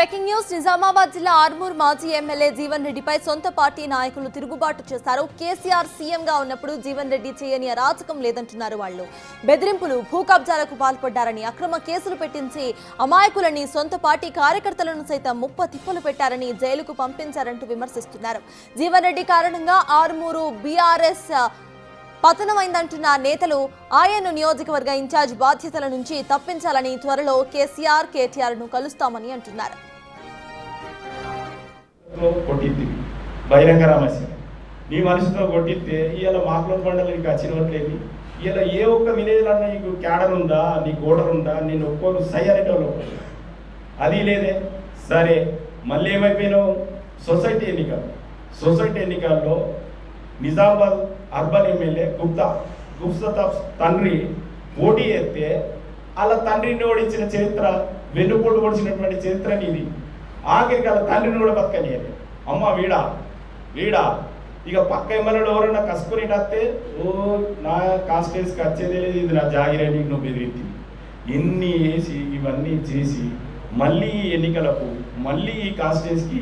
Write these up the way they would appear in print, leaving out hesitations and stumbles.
Breaking news Nizamabad జిల్లా ఆర్మూర్ మాజీ MLA Jeevan రెడ్డిపై సొంత పార్టీ నాయకులు తిరుగుబాటు చేశారు. కేసీఆర్ సీఎంగా ఉన్నప్పుడు జీవన్ రెడ్డి చేయని అరాచకం లేదంటున్నారు వాళ్ళు. బెదిరింపులు, భూ కబ్జాలకు పాల్పడ్డారని, అక్రమ కేసులు పెట్టించి అమాయకులని, సొంత పార్టీ కార్యకర్తలను సైతం తిప్పలు పెట్టారని, జైలుకు పంపించారంటూ విమర్శిస్తున్నారు. జీవన్ రెడ్డి కారణంగా ఆర్మూరు బీఆర్ఎస్ పతనమైందంటున్న నేతలు ఆయన నియోజకవర్గ ఇన్ఛార్జ్ బాధ్యతల నుంచి తప్పించాలని త్వరలో కేసీఆర్, కేటీఆర్ ను కలుస్తామని అంటున్నారు. బహిరంగ రహస్యం నీ మనసుతో కొట్టిస్తే ఇవాళ మాకులో పండుగ నీకు వచ్చినట్లేవి. ఇవాళ ఏ ఒక్క విలేజ్ అన్నా నీకు క్యాడర్ ఉందా, నీకు ఓటర్ ఉందా, నేను ఒక్కోరు సై అనేటోళ్ళు అది లేదే. సరే మళ్ళీ ఏమైపోయినావు? సొసైటీ ఎన్నికల్లో నిజామాబాద్ అర్బన్ ఎమ్మెల్యే గుప్తా తండ్రి పోటీ చేస్తే వాళ్ళ తండ్రిని ఓడించిన చరిత్ర, వెన్నుపోటు ఓడించినటువంటి చరిత్ర నీది. ఆఖరికి వాళ్ళ తండ్రిని కూడా బతకనియలే. అమ్మ వీడా ఇక పక్క ఎమ్మెల్యేలు ఎవరైనా కసుకొని వస్తే ఓ నా కాన్స్టిట్యూన్సీకి వచ్చేదే లేదు, ఇది నా జాగిరని నువ్వు బెదిరించి ఇవన్నీ చేసి మళ్ళీ ఎన్నికలకు మళ్ళీ ఈ కాన్స్టిట్యూన్సీకి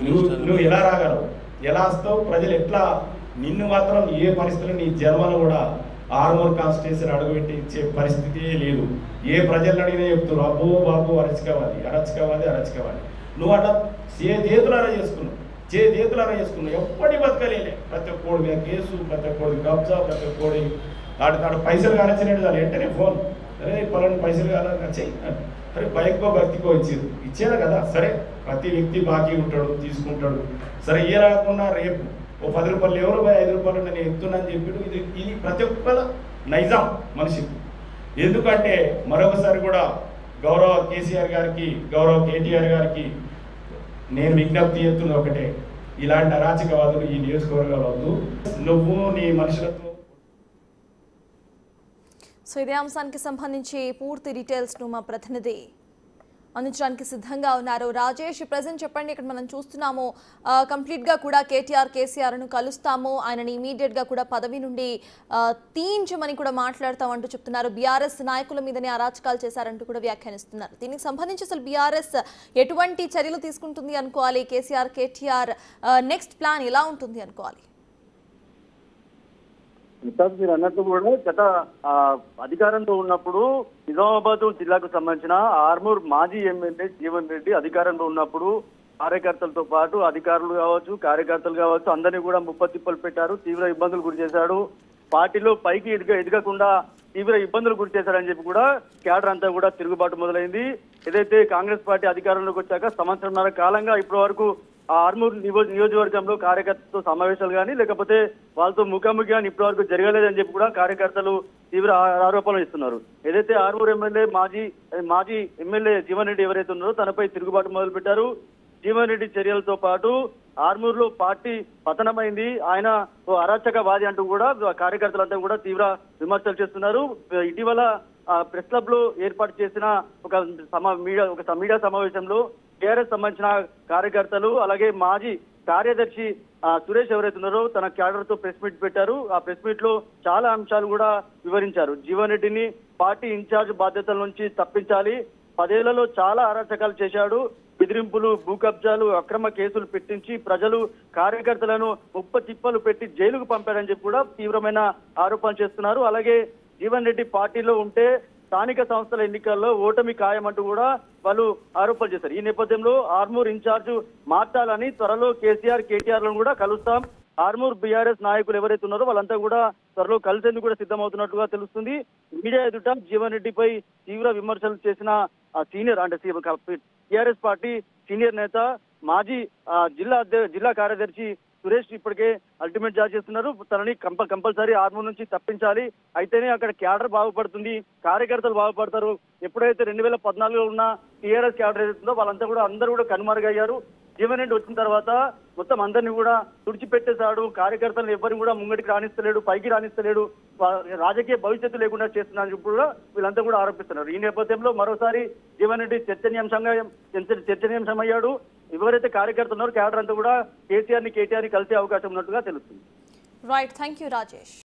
నువ్వు ఎలా రాగలవు? ఎలా వస్తావు? ప్రజలు ఎట్లా నిన్ను మాత్రం ఏ పరిస్థితుల్లో నీ జన్మలో కూడా ఆర్మూర్ కాన్స్టిట్యూన్సీ అడుగుపెట్టి ఇచ్చే పరిస్థితి లేదు. ఏ ప్రజలను అడిగినా చెప్తున్నారు అబ్బో బాబు అరచుకోవాలి. నువ్వు అట్లా చేతులారా చేసుకున్నావు. ఎప్పటి బతకలేలే. ప్రతి ఒక్కడి మీద కేసు, ప్రతి ఒక్కడి కబ్జా, ప్రతి ఒక్కడి తాడు పైసలు కానచ్చినట్టు దాని వెంటనే ఫోన్, అరే పలాని పైసలు కానచ్చాయి, అరే బైక్కో భక్తికో ఇచ్చారు కదా. సరే ప్రతి వ్యక్తి బాకీ ఉంటాడు, తీసుకుంటాడు. సరే ఏ రాకుండా రేపు ఓ 10 రూపాయలు ఎవరు 5 రూపాయలు నేను ఎత్తున్నా అని చెప్పాడు. ఇది ప్రతి ఒక్కరు నైజాం మనిషికి. ఎందుకంటే మరొకసారి కూడా గౌరవ కేసీఆర్ గారికి, గౌరవ కేటీఆర్ గారికి నేను విజ్ఞప్తి చేస్తున్న ఒకటే, ఇలాంటి అరాచకవాదులు ఈ నియోజకవర్గాలు వద్దు. నువ్వు నీ మనుషులతో. సో ఇదే అంశానికి సంబంధించి పూర్తి డీటెయిల్స్ ను మా ప్రతినిధి అందించడానికి సిద్ధంగా ఉన్నారు. రాజేష్, ప్రెజెంట్ చెప్పండి. ఇక్కడ మనం చూస్తున్నాము కంప్లీట్ గా కూడా కేటీఆర్, కేసీఆర్ ను కలుస్తాము, ఆయనని ఇమీడియట్ గా కూడా పదవి నుండి తీయించమని కూడా మాట్లాడతామంటూ చెప్తున్నారు. బీఆర్ఎస్ నాయకుల మీదనే అరాచకాలు చేశారంటూ కూడా వ్యాఖ్యానిస్తున్నారు. దీనికి సంబంధించి అసలు బీఆర్ఎస్ ఎటువంటి చర్యలు తీసుకుంటుంది అనుకోవాలి? కేసీఆర్, కేటీఆర్ నెక్స్ట్ ప్లాన్ ఎలా ఉంటుంది అనుకోవాలి? మీరు అన్నట్టు కూడా గత అధికారంలో ఉన్నప్పుడు నిజామాబాద్ జిల్లాకు సంబంధించిన ఆర్మూర్ మాజీ ఎమ్మెల్యే జీవన్ రెడ్డి అధికారంలో ఉన్నప్పుడు కార్యకర్తలతో పాటు అధికారులు కావచ్చు, కార్యకర్తలు కావచ్చు, అందరినీ కూడా ముప్పతిప్పలు పెట్టారు, తీవ్ర ఇబ్బందులు గురి చేశాడు. పార్టీలో పైకి ఎదగకుండా తీవ్ర ఇబ్బందులు గురి చేశారని చెప్పి కూడా క్యాడర్ అంతా కూడా తిరుగుబాటు మొదలైంది. ఏదైతే కాంగ్రెస్ పార్టీ అధికారంలోకి వచ్చాక సంవత్సరంన్నర కాలంగా ఇప్పటి వరకు ఆర్మూర్ నియోజకవర్గంలో కార్యకర్తలతో సమావేశాలు కానీ లేకపోతే వాళ్ళతో ముఖాముఖి కానీ ఇప్పటి వరకు జరగలేదని చెప్పి కూడా కార్యకర్తలు తీవ్ర ఆరోపణలు ఇస్తున్నారు. ఏదైతే ఆర్మూర్ ఎమ్మెల్యే మాజీ ఎమ్మెల్యే జీవన్ రెడ్డి ఎవరైతే ఉన్నారో తనపై తిరుగుబాటు మొదలు పెట్టారు. జీవన్ రెడ్డి చర్యలతో పాటు ఆర్మూర్ లో పార్టీ పతనమైంది, ఆయన అరాచకవాది అంటూ కూడా కార్యకర్తలంతా కూడా తీవ్ర విమర్శలు చేస్తున్నారు. ఇటీవల ప్రెస్ క్లబ్ లో ఏర్పాటు చేసిన ఒక మీడియా సమావేశంలో టీఆర్ఎస్ సంబంధించిన కార్యకర్తలు అలాగే మాజీ కార్యదర్శి సురేష్ ఎవరైతే ఉన్నారో తన క్యాడర్ తో ప్రెస్ మీట్ పెట్టారు. ఆ ప్రెస్ మీట్ లో చాలా అంశాలు కూడా వివరించారు. జీవన్ రెడ్డిని పార్టీ ఇన్ఛార్జ్ బాధ్యతల నుంచి తప్పించాలి, 10 ఏళ్లలో చాలా అరాచకాలు చేశాడు, బెదిరింపులు, భూ కబ్జాలు, అక్రమ కేసులు పెట్టించి ప్రజలు కార్యకర్తలను తిప్పలు పెట్టి జైలుకు పంపారని చెప్పి కూడా తీవ్రమైన ఆరోపణలు చేస్తున్నారు. అలాగే జీవన్ రెడ్డి పార్టీలో ఉంటే స్థానిక సంస్థల ఎన్నికల్లో ఓటమి ఖాయమంటూ కూడా వాళ్ళు ఆరోపణలు చేశారు. ఈ నేపథ్యంలో ఆర్మూర్ ఇన్ఛార్జ్ మార్చాలని త్వరలో కేసీఆర్, కేటీఆర్ లను కూడా కలుస్తాం, ఆర్మూర్ బీఆర్ఎస్ నాయకులు ఎవరైతే ఉన్నారో వాళ్ళంతా కూడా త్వరలో కలిసేందుకు కూడా సిద్ధమవుతున్నట్టుగా తెలుస్తుంది. మీడియా ఎదుట జీవన్ రెడ్డిపై తీవ్ర విమర్శలు చేసిన సీనియర్ అంటే టీఆర్ఎస్ పార్టీ సీనియర్ నేత మాజీ జిల్లా కార్యదర్శి సురేష్ ఇప్పటికే అల్టిమేట్ జారీ చేస్తున్నారు. తనని కంపల్సరీ ఆర్మూర్ నుంచి తప్పించాలి, అయితేనే అక్కడ క్యాడర్ బాగుపడుతుంది, కార్యకర్తలు బాగుపడతారు. ఎప్పుడైతే 2014లో ఉన్న టీఆర్ఎస్ క్యాడర్ ఏదైతుందో వాళ్ళంతా కూడా అందరూ కూడా కనుమరుగయ్యారు. జీవన్ రెడ్డి వచ్చిన తర్వాత మొత్తం అందరినీ కూడా తుడిచిపెట్టేశాడు, కార్యకర్తలను ఎవరిని కూడా ముంగటికి రాణిస్తలేడు, పైకి రాణిస్తలేడు, రాజకీయ భవిష్యత్తు లేకుండా చేస్తున్నారని కూడా వీళ్ళంతా కూడా ఆరోపిస్తున్నారు. ఈ నేపథ్యంలో మరోసారి జీవన్ రెడ్డి చర్చనీయాంశమయ్యాడు. ఎవరైతే కార్యకర్తలు ఉన్నారో క్యాడర్ అంతా కూడా కేసీఆర్ ని, కేటీఆర్ ని కలిసే అవకాశం ఉన్నట్టుగా తెలుస్తుంది. Right, thank you Rajesh.